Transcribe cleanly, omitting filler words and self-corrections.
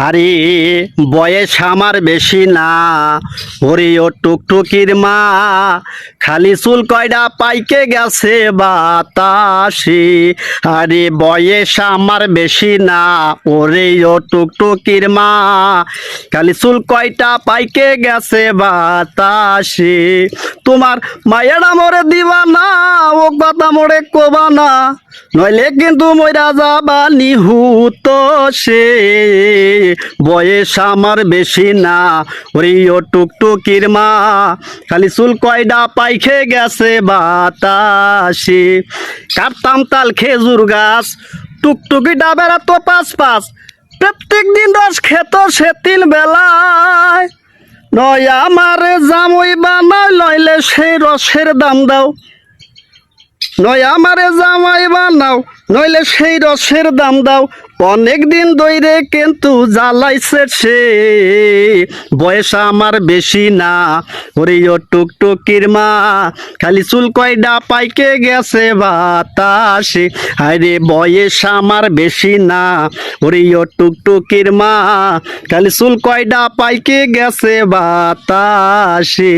আরে বয়স আমার বেশি না, ওরে ও টুকটুকির মা, খালি চুল কয়টা পাইকে গেছে বাতাসে। আরে বয়স আমার বেশি না, ওরে ও টুকটুকির মা, খালি চুল কয়টা পাইকে গেছে বাতাসে। তোমার মায়েরা মোরে দিবা না, ও কথা মোরে কবা না, নইলে কিন্তু মইরা যাবা নিহুত সে। বয়স আমার বেশি না, ওরে ও টুকটুকির মা, খালি চুল কয়ডা পাইখে গেছে বাতাসে। কাটতাম তাল খেজুর গাছ, টুকটুকি ডাবেরা তো পাঁচ পাঁচ, প্রত্যেক দিন রস খেত সে তিন বেলায়। নয় আমার জামুই বানাই, লইলে সেই রসের দাম দাও, নয় আমারে জামাই বানাও, নইলে সেই রসের দাম দাও। অনেক দিন ধরে কিন্তু জ্বালাইছে সে। বয়স আমার বেশি না, ওরে ও টুকটুকির মা, খালি চুল কয়ডা পাইকে গেছে বাতাসে। আরে বয়স আমার বেশি না, ওরে ও টুকটুকির মা, খালি চুল কয়ডা পাইকে গেছে বাতাসে।